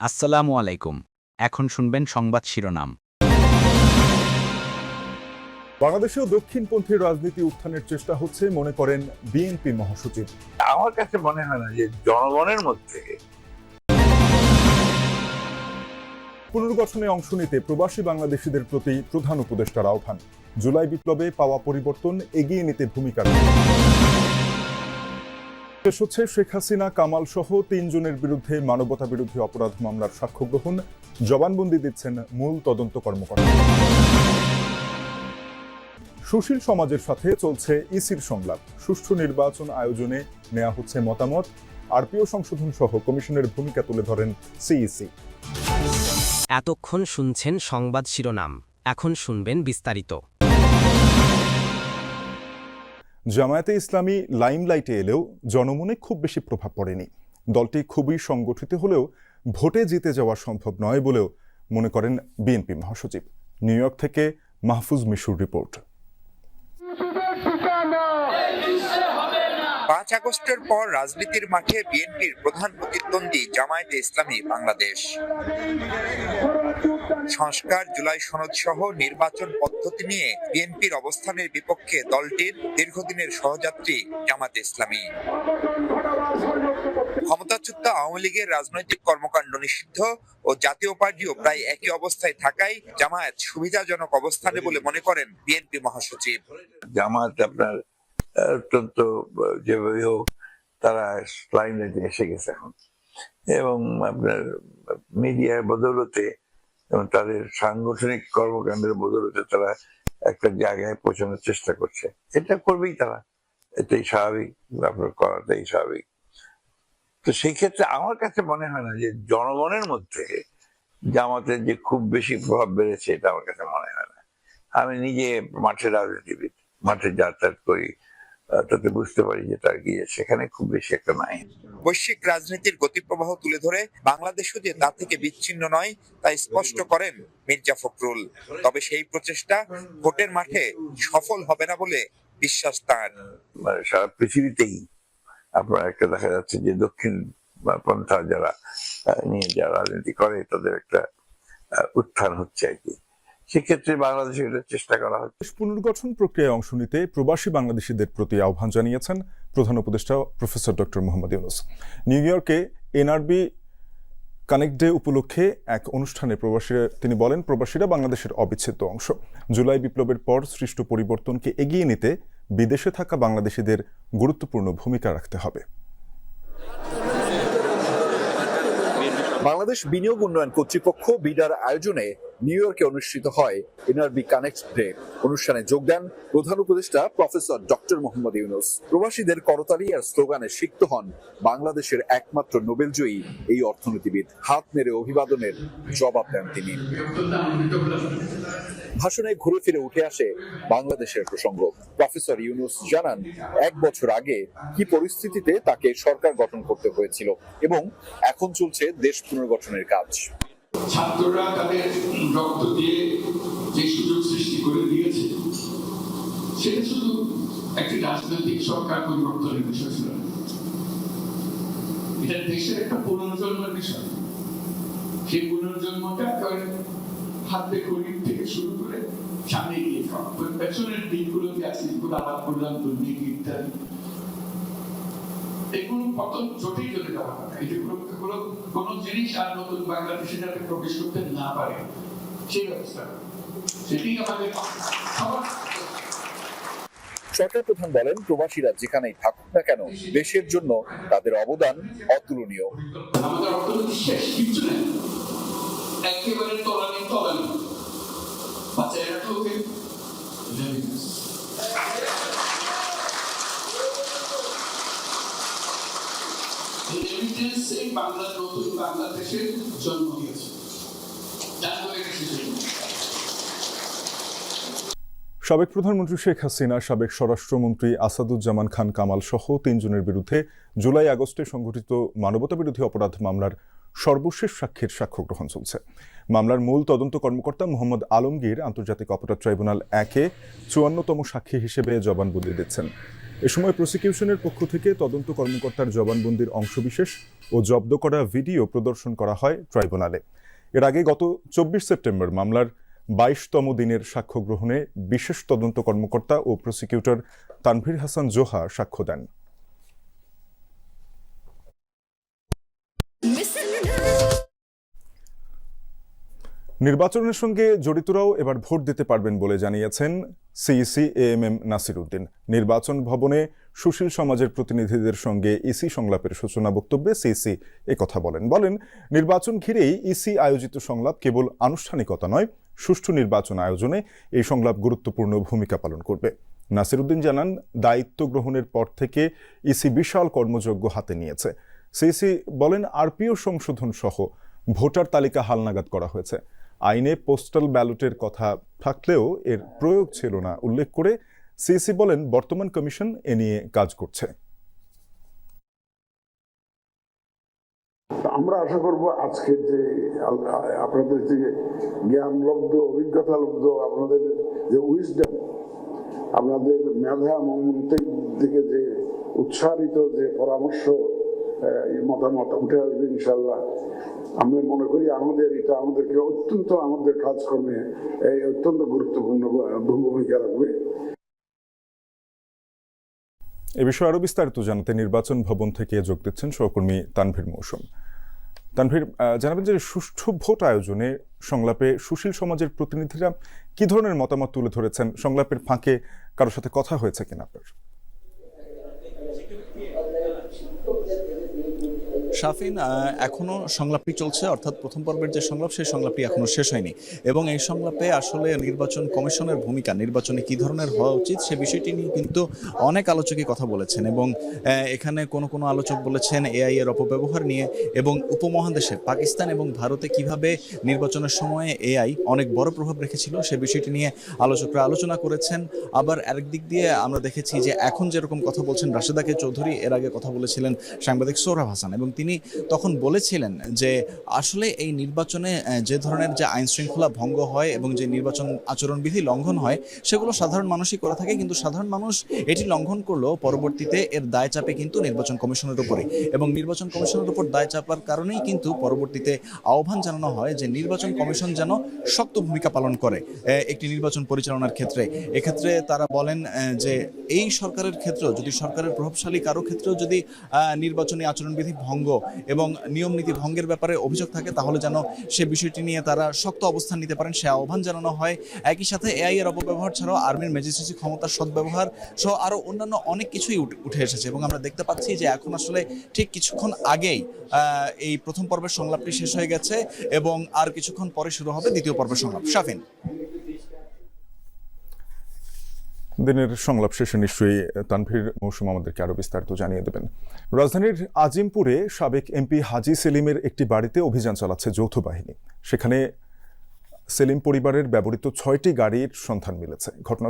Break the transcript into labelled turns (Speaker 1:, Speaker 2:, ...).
Speaker 1: আসসালামু আলাইকুম। এখন শুনবেন সংবাদ শিরোনাম।
Speaker 2: বাংলাদেশেও দক্ষিণপন্থী রাজনীতি উত্থানের চেষ্টা হচ্ছে মনে করেন বিএনপি মহাসচিব।
Speaker 3: আমার কাছে মনে হয় না যে জনগণের মধ্যে
Speaker 2: পুনর্গঠনে অংশ নিতে প্রবাসী বাংলাদেশিদের প্রতি প্রধান উপদেষ্টার আহ্বান। জুলাই বিপ্লবে পাওয়া পরিবর্তন এগিয়ে নিতে ভূমিকা শেষ হচ্ছে শেখ হাসিনা, কামাল সহ ৩ জনের বিরুদ্ধে মানবতা বিরোধী অপরাধ মামলার সাক্ষ্য গ্রহণ, জবানবন্দি দিচ্ছেন মূল তদন্ত কর্মকর্তা। সুশীল সমাজের সাথে চলছে ইসির সংলাপ, সুষ্ঠু নির্বাচন আয়োজনে নেওয়া হচ্ছে মতামত, আরপিও সংশোধন সহ কমিশনের ভূমিকা তুলে ধরেন সিইসি।
Speaker 4: এতক্ষণ শুনছেন সংবাদ শিরোনাম, এখন শুনবেন বিস্তারিত।
Speaker 2: জামায়াতে ইসলামী লাইমলাইটে এলেও জনমনে খুব বেশি প্রভাব পড়েনি। দলটি খুবই সংগঠিত হলেও ভোটে জিতে যাওয়া সম্ভব নয় বলেও মনে করেন বিএনপি মহাসচিব। নিউ ইয়র্ক থেকে মাহফুজ মিশুর রিপোর্ট।
Speaker 5: ৫ আগস্টের পর রাজনীতির মাঠে বিএনপির প্রধান প্রতিদ্বন্দ্বী জামায়াতে ইসলামী বাংলাদেশ। সংস্কার, জুলাই সনদ সহ নির্বাচন পদ্ধতি নিয়ে বিএনপির অবস্থানের বিপক্ষে দলটির দীর্ঘদিনের সহযাত্রী জামায়াতে ইসলামী। ক্ষমতাচ্যুত আওয়ামী লীগের রাজনৈতিক কর্মকাণ্ড নিষিদ্ধ ও জাতীয় পার্টিও প্রায় একই অবস্থায় থাকায় জামায়াত সুবিধাজনক অবস্থানে বলে মনে করেন বিএনপি মহাসচিব।
Speaker 3: জামাত আপনার অত্যন্ত যেভাবে হোক তারা লাইমলাইটে এসে গেছে এখন, এবং আপনার মিডিয়ার বদৌলতে এবং তাদের সাংগঠনিক কর্মকাণ্ডের বদৌলতে তারা একটা জায়গায় পৌঁছানোর চেষ্টা করছে। এটা করবেই তারা, এটাই স্বাভাবিক, আপনার করাটাই স্বাভাবিক। তো সেই ক্ষেত্রে আমার কাছে মনে হয় না যে জনগণের মধ্যে জামাতের যে খুব বেশি প্রভাব বেড়েছে, এটা আমার কাছে মনে হয় না। আমি নিজে মাঠের রাজনীতিবিদ, মাঠে যাতায়াত করি, তাতে বুঝতে পারি যে তার গিয়ে সেখানে খুব বেশি একটা নাই।
Speaker 5: বৈশ্বিক রাজনীতির গতিপ্রবাহ তুলে ধরে বাংলাদেশও যে তা থেকে বিচ্ছিন্ন নয় তা স্পষ্ট করেন মির্জা ফখরুল। তবে সেই প্রচেষ্টা ভোটের মাঠে সফল হবে না বলে বিশ্বাস তার।
Speaker 3: মানে সারা পৃথিবীতেই আপনার একটা দেখা যাচ্ছে যে দক্ষিণ পন্থা যারা নিয়ে যারা রাজনীতি করে তাদের একটা উত্থান হচ্ছে আর কি। সেক্ষেত্রে বাংলাদেশে এটা চেষ্টা করা হচ্ছে।
Speaker 2: পুনর্গঠন প্রক্রিয়ায় অংশ নিতে প্রবাসী বাংলাদেশিদের প্রতি আহ্বান জানিয়েছেন প্রধান উপদেষ্টা professor doctor Mohammad Yunus. New ইয়র্কে এনআরবি কানেক্ট ডে উপলক্ষে এক অনুষ্ঠানে তিনি বলেন, প্রবাসীরা বাংলাদেশের অবিচ্ছেদ্য অংশ। জুলাই বিপ্লবের পর সৃষ্ট পরিবর্তনকে এগিয়ে নিতে বিদেশে থাকা বাংলাদেশিদের গুরুত্বপূর্ণ ভূমিকা রাখতে হবে।
Speaker 6: বাংলাদেশ বিনিয়োগ উন্নয়ন কর্তৃপক্ষ বিডার আয়োজনে নিউ ইয়র্কে অনুষ্ঠিত হয় এনআরবি কানেক্ট ডে। অনুষ্ঠানে যোগ দেন প্রধান উপদেষ্টা প্রফেসর ডক্টর মোহাম্মদ ইউনূস। প্রবাসীদের করতালি আর স্লোগানে সিক্ত হন বাংলাদেশের একমাত্র নোবেলজয়ী এই অর্থনীতিবিদ। হাত নেড়ে অভিবাদনের জবাব দেন তিনি। ভাষণে ঘুরে ফিরে উঠে আসে বাংলাদেশের প্রসঙ্গ। প্রফেসর ইউনূস জানান, 1 বছর আগে কি পরিস্থিতিতে তাকে সরকার গঠন করতে হয়েছিল এবং এখন চলছে দেশ পুনর্গঠনের কাজ।
Speaker 7: ছাত্ররা তাদের রক্ত দিয়ে যে সুযোগ সৃষ্টি করে দিয়েছে, সেটা শুধু একটি রাজনৈতিক সরকার পরিবর্তনের বিষয় ছিল না, এটা দেশের একটা পুনর্জন্মের বিষয়। সেই পুনর্জন্মটা হাতে খড়ি থেকে শুরু করে সামনে গিয়ে পেছনের দিকগুলোকে আছে, যেগুলো আলাপ করলাম, দুর্নীতি ইত্যাদি, এগুলো কত জটিল চলে যাওয়া হয়। এগুলো কোন জিনিস আর নতুন বাংলাদেশে যাতে প্রবেশ করতে না পারে সেই ব্যবস্থা, সেটি আমাদের
Speaker 6: সরকার প্রধান বলেন, প্রবাসীরা যেখানেই থাকুক না কেন দেশের জন্য তাদের অবদান অতুলনীয়।
Speaker 7: আমাদের অর্থনীতি শেষ, কিছু নেই, একেবারে তলানি তলানি। আচ্ছা, এটা তো বাংলার নতুন বাংলাদেশের জন্ম দিয়েছে।
Speaker 2: সাবেক প্রধানমন্ত্রী শেখ হাসিনা, সাবেক স্বরাষ্ট্রমন্ত্রী আসাদুজ্জামান খান কামাল সহ 3 জনের বিরুদ্ধে জুলাই আগস্টে সংঘটিত মানবতা বিরোধী অপরাধ মামলার সর্বশেষ সাক্ষীর সাক্ষ্য গ্রহণ চলছে। মামলার মূল তদন্ত কর্মকর্তা মোহাম্মদ আলমগীর আন্তর্জাতিক অপরাধ ট্রাইব্যুনাল 1-এ 54তম সাক্ষী হিসেবে জবানবন্দি দিচ্ছেন। এ সময় প্রসিকিউশনের পক্ষ থেকে তদন্ত কর্মকর্তার জবানবন্দির অংশবিশেষ ও জব্দ করা ভিডিও প্রদর্শন করা হয় ট্রাইব্যুনালে। এর আগে গত 24 সেপ্টেম্বর মামলার 22তম দিনের সাক্ষ্য গ্রহণে বিশেষ তদন্ত কর্মকর্তা ও প্রসিকিউটর তানভীর হাসান জোহা সাক্ষ্য দেন। নির্বাচনের সঙ্গে জড়িতরাও এবার ভোট দিতে পারবেন বলে জানিয়েছেন সিইসি এএমএম নাসির উদ্দিন। নির্বাচন ভবনে সুশীল সমাজের প্রতিনিধিদের সঙ্গে ইসি সংলাপের সূচনা বক্তব্যে সিইসি একথা বলেন নির্বাচন ঘিরেই ইসি আয়োজিত সংলাপ কেবল আনুষ্ঠানিকতা নয়, সুষ্ঠু নির্বাচন আয়োজনে এই সংলাপ গুরুত্বপূর্ণ ভূমিকা পালন করবে। নাসির উদ্দিন জানান, দায়িত্ব গ্রহণের পর থেকে ইসি বিশাল কর্মযজ্ঞ হাতে নিয়েছে। সিইসি বলেন, আরপিও সংশোধন সহ ভোটার তালিকা হালনাগাদ করা হয়েছে। আইনে পোস্টাল ব্যালটের কথা থাকলেও এর প্রয়োগ ছিল না উল্লেখ করে সিইসি বলেন, বর্তমান কমিশন এ নিয়ে কাজ করছে।
Speaker 8: আমরা আশা করব আজকের যে আপনাদের যে জ্ঞানলব্ধ, অভিজ্ঞতালব্ধ, আপনাদের যে উইজডম, আপনাদের মেধা মন্ত্রের দিকে যে উৎসাহিত যে পরামর্শ, মতামত উঠে আসবে ইনশাল্লাহ। আমি মনে করি এটা আমাদেরকে অত্যন্ত, আমাদের কাজকর্মে অত্যন্ত গুরুত্বপূর্ণ ভূমিকা রাখবে।
Speaker 2: এ বিষয়ে আরো বিস্তারিত জানাতে নির্বাচন ভবন থেকে যোগ দিচ্ছেন সহকর্মী তানভীর মৌসুম। তানভীর, জানাবেন যে সুষ্ঠু ভোট আয়োজনে সংলাপে সুশীল সমাজের প্রতিনিধিরা কি ধরনের মতামত তুলে ধরেছেন? সংলাপের ফাঁকে কারোর সাথে কথা হয়েছে কিনা আপনার?
Speaker 9: শাফিন, এখনো সংলাপটি চলছে, অর্থাৎ প্রথম পর্বের যে সংলাপ সেই সংলাপটি এখনো শেষ হয়নি এবং এই সংলাপে আসলে নির্বাচন কমিশনের ভূমিকা, নির্বাচনে কি ধরনের হওয়া উচিত সে বিষয়টি নিয়ে কিন্তু অনেক আলোচকই কথা বলেছেন এবং এখানে কোনো আলোচক বলেছেন এআই এর অপব্যবহার নিয়ে এবং উপমহাদেশে পাকিস্তান এবং ভারতে কিভাবে নির্বাচনের সময়ে এআই অনেক বড় প্রভাব রেখেছিল সে বিষয়টি নিয়ে আলোচকরা আলোচনা করেছেন। আবার আরেক দিক দিয়ে আমরা দেখেছি যে এখন যেরকম কথা বলছেন রাশেদা কে চৌধুরী, এর আগে কথা বলেছিলেন সাংবাদিক সোহরাব হাসান এবং তিনি তখন বলেছিলেন যে আসলে এই নির্বাচনে যে ধরনের যে আইন শৃঙ্খলা ভঙ্গ হয় এবং যে নির্বাচন আচরণবিধি লঙ্ঘন হয় সেগুলো সাধারণ মানুষই করে থাকে, কিন্তু সাধারণ মানুষ এটি লঙ্ঘন করলেও পরবর্তীতে এর দায় চাপে কিন্তু নির্বাচন কমিশনের উপরে এবং নির্বাচন কমিশনের উপর দায় চাপার কারণেই কিন্তু পরবর্তীতে আহ্বান জানানো হয় যে নির্বাচন কমিশন যেন শক্ত ভূমিকা পালন করে একটি নির্বাচন পরিচালনার ক্ষেত্রে। এক্ষেত্রে তারা বলেন যে এই সরকারের ক্ষেত্রেও যদি সরকারের প্রভাবশালী কারো ক্ষেত্রেও যদি নির্বাচনী আচরণবিধি ভঙ্গ এবং নিয়ম নীতি ভঙ্গের ব্যাপারে অভিযোগ থাকে তাহলে যেন সে বিষয়টি নিয়ে তারা শক্ত অবস্থান নিতে পারেন সে আহ্বান জানানো হয়। একই সাথে এআই এর অপব্যবহার ছাড়াও আর্মির ম্যাজিস্ট্রেসি ক্ষমতার সদ্ব্যবহার সহ আরও অন্যান্য অনেক কিছুই উঠে এসেছে এবং আমরা দেখতে পাচ্ছি যে এখন আসলে ঠিক কিছুক্ষণ আগেই এই প্রথম পর্বের সংলাপটি শেষ হয়ে গেছে এবং আর কিছুক্ষণ পরে শুরু হবে দ্বিতীয় পর্বের সংলাপ। শাফিন,
Speaker 2: দিনের সংলাপ শেষে নিশ্চয়ই তানভীর মৌসুম আমাদেরকে আরো বিস্তারিত জানিয়ে দেবেন। রাজধানীর আজিমপুরে সাবেক এমপি হাজী সেলিমের একটি বাড়িতে অভিযান চালাচ্ছে যৌথ বাহিনী। সেখানে সেলিম পরিবারের ব্যবহৃত 6টি গাড়ির সন্ধান মিলেছে। ঘটনা